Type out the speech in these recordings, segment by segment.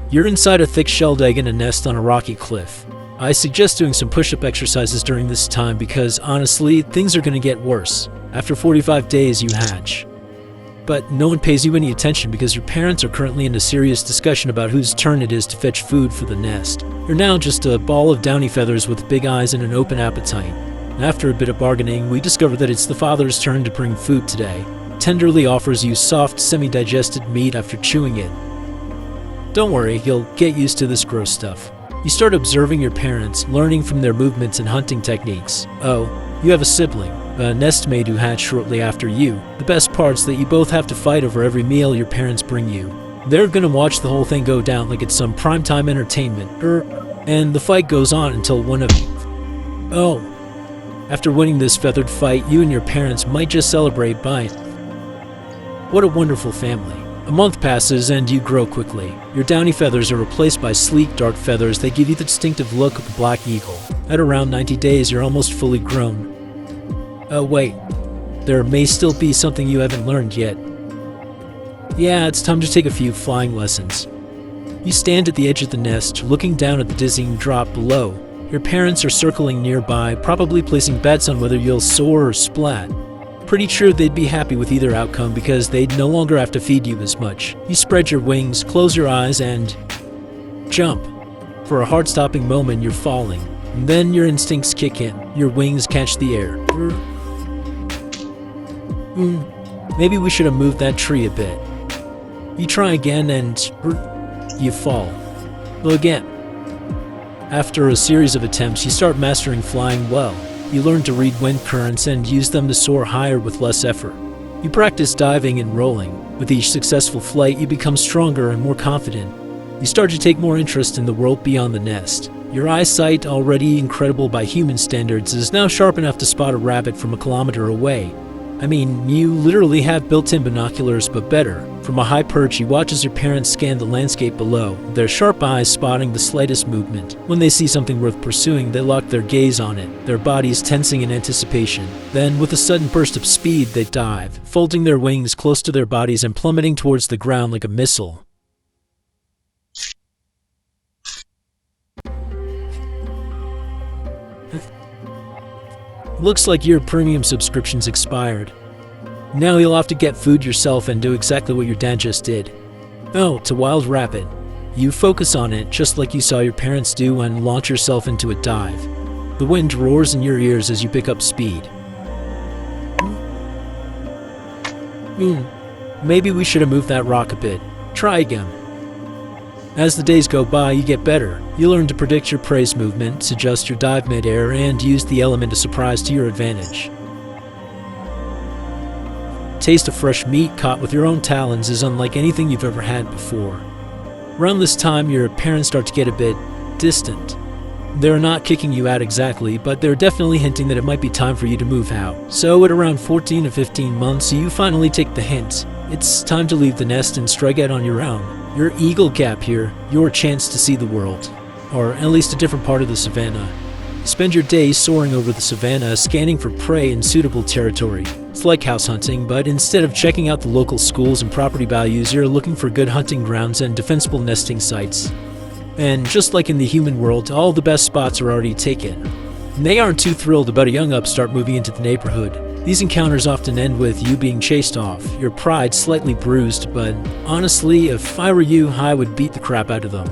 You're inside a thick-shelled egg in a nest on a rocky cliff. I suggest doing some push-up exercises during this time because, honestly, things are going to get worse. After 45 days, you hatch. But no one pays you any attention because your parents are currently in a serious discussion about whose turn it is to fetch food for the nest. You're now just a ball of downy feathers with big eyes and an open appetite. After a bit of bargaining, we discover that it's the father's turn to bring food today. Tenderly offers you soft, semi-digested meat after chewing it. Don't worry, you'll get used to this gross stuff. You start observing your parents, learning from their movements and hunting techniques. Oh, you have a sibling, a nestmate who hatched shortly after you. The best part's that you both have to fight over every meal your parents bring you. They're gonna watch the whole thing go down like it's some primetime entertainment, and the fight goes on until one of you... Oh. After winning this feathered fight, you and your parents might just celebrate by... What a wonderful family. A month passes and you grow quickly. Your downy feathers are replaced by sleek, dark feathers that give you the distinctive look of a black eagle. At around 90 days, you're almost fully grown. Oh wait, there may still be something you haven't learned yet. Yeah, it's time to take a few flying lessons. You stand at the edge of the nest, looking down at the dizzying drop below. Your parents are circling nearby, probably placing bets on whether you'll soar or splat. Pretty sure they'd be happy with either outcome because they'd no longer have to feed you as much. You spread your wings, close your eyes, and jump. For a heart-stopping moment, you're falling. And then your instincts kick in. Your wings catch the air. Maybe we should have moved that tree a bit. You try again and you fall. Well, again. After a series of attempts, you start mastering flying well. You learn to read wind currents and use them to soar higher with less effort. You practice diving and rolling. With each successful flight, you become stronger and more confident. You start to take more interest in the world beyond the nest. Your eyesight, already incredible by human standards, is now sharp enough to spot a rabbit from a kilometer away. I mean, you literally have built-in binoculars, but better. From a high perch, you watch as your parents scan the landscape below, their sharp eyes spotting the slightest movement. When they see something worth pursuing, they lock their gaze on it, their bodies tensing in anticipation. Then, with a sudden burst of speed, they dive, folding their wings close to their bodies and plummeting towards the ground like a missile. Looks like your premium subscription's expired. Now you'll have to get food yourself and do exactly what your dad just did. Oh, it's a wild rabbit. You focus on it just like you saw your parents do and launch yourself into a dive. The wind roars in your ears as you pick up speed. Maybe we should have moved that rock a bit. Try again. As the days go by, you get better. You learn to predict your prey's movement, adjust your dive mid-air, and use the element of surprise to your advantage. Taste of fresh meat caught with your own talons is unlike anything you've ever had before. Around this time, your parents start to get a bit distant. They're not kicking you out exactly, but they're definitely hinting that it might be time for you to move out. So at around 14 to 15 months, you finally take the hint. It's time to leave the nest and strike out on your own. Your eagle gap here, your chance to see the world. Or at least a different part of the savannah. Spend your days soaring over the savannah, scanning for prey in suitable territory. It's like house hunting, but instead of checking out the local schools and property values, you're looking for good hunting grounds and defensible nesting sites. And just like in the human world, all the best spots are already taken. And they aren't too thrilled about a young upstart moving into the neighborhood. These encounters often end with you being chased off, your pride slightly bruised, but honestly, if I were you, I would beat the crap out of them.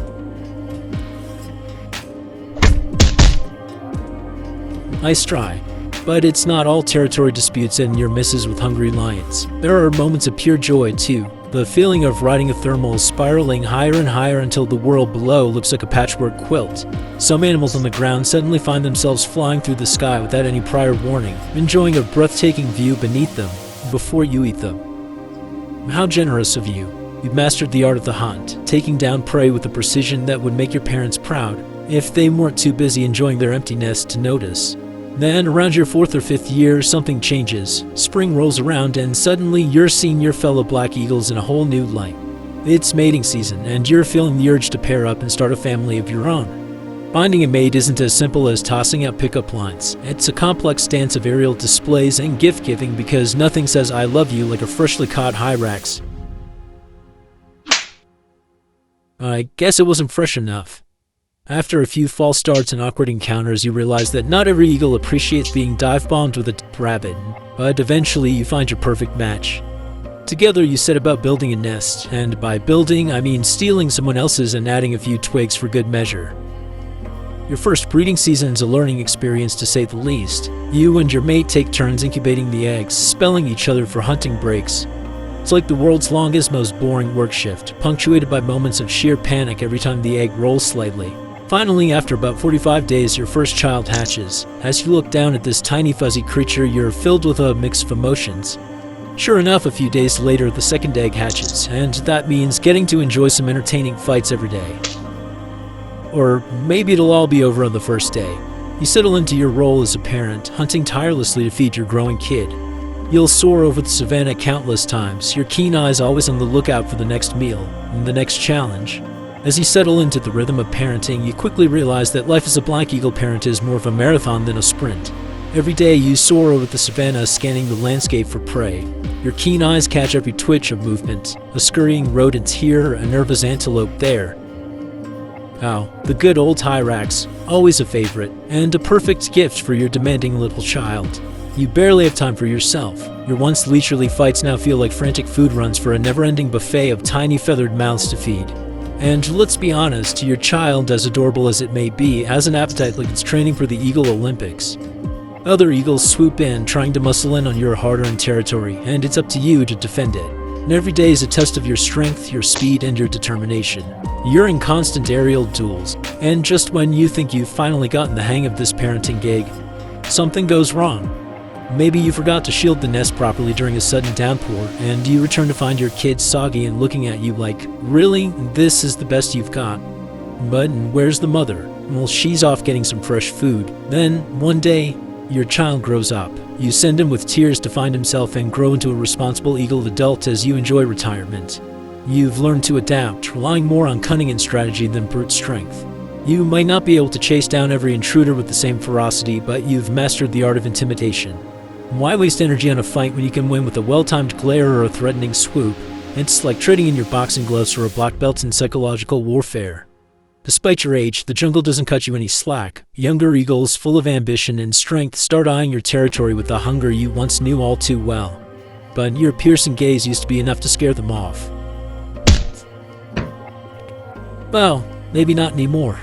Nice try. But it's not all territory disputes and near misses with hungry lions. There are moments of pure joy, too. The feeling of riding a thermal, spiraling higher and higher until the world below looks like a patchwork quilt. Some animals on the ground suddenly find themselves flying through the sky without any prior warning, enjoying a breathtaking view beneath them before you eat them. How generous of you. You've mastered the art of the hunt, taking down prey with a precision that would make your parents proud, if they weren't too busy enjoying their empty nest to notice. Then, around your 4th or 5th year, something changes. Spring rolls around and suddenly you're seeing your fellow black eagles in a whole new light. It's mating season, and you're feeling the urge to pair up and start a family of your own. Finding a mate isn't as simple as tossing out pickup lines. It's a complex dance of aerial displays and gift-giving because nothing says I love you like a freshly caught hyrax. I guess it wasn't fresh enough. After a few false starts and awkward encounters, you realize that not every eagle appreciates being dive-bombed with a rabbit, but eventually you find your perfect match. Together you set about building a nest, and by building I mean stealing someone else's and adding a few twigs for good measure. Your first breeding season is a learning experience to say the least. You and your mate take turns incubating the eggs, spelling each other for hunting breaks. It's like the world's longest, most boring work shift, punctuated by moments of sheer panic every time the egg rolls slightly. Finally, after about 45 days, your first child hatches. As you look down at this tiny fuzzy creature, you're filled with a mix of emotions. Sure enough, a few days later, the second egg hatches, and that means getting to enjoy some entertaining fights every day. Or maybe it'll all be over on the first day. You settle into your role as a parent, hunting tirelessly to feed your growing kid. You'll soar over the savannah countless times, your keen eyes always on the lookout for the next meal and the next challenge. As you settle into the rhythm of parenting, you quickly realize that life as a black eagle parent is more of a marathon than a sprint. Every day you soar over the savannah, scanning the landscape for prey. Your keen eyes catch every twitch of movement, a scurrying rodent here, a nervous antelope there. Oh, the good old Hyrax, always a favorite, and a perfect gift for your demanding little child. You barely have time for yourself. Your once leisurely fights now feel like frantic food runs for a never-ending buffet of tiny feathered mouths to feed. And let's be honest, your child, as adorable as it may be, has an appetite like it's training for the Eagle Olympics. Other eagles swoop in, trying to muscle in on your hard-earned territory, and it's up to you to defend it. And every day is a test of your strength, your speed, and your determination. You're in constant aerial duels, and just when you think you've finally gotten the hang of this parenting gig, something goes wrong. Maybe you forgot to shield the nest properly during a sudden downpour, and you return to find your kid soggy and looking at you like, really? This is the best you've got? But where's the mother? Well, she's off getting some fresh food. Then, one day, your child grows up. You send him with tears to find himself and grow into a responsible eagle adult as you enjoy retirement. You've learned to adapt, relying more on cunning and strategy than brute strength. You might not be able to chase down every intruder with the same ferocity, but you've mastered the art of intimidation. Why waste energy on a fight when you can win with a well-timed glare or a threatening swoop? It's like trading in your boxing gloves for a black belt in psychological warfare. Despite your age, the jungle doesn't cut you any slack. Younger eagles, full of ambition and strength, start eyeing your territory with the hunger you once knew all too well. But your piercing gaze used to be enough to scare them off. Well, maybe not anymore.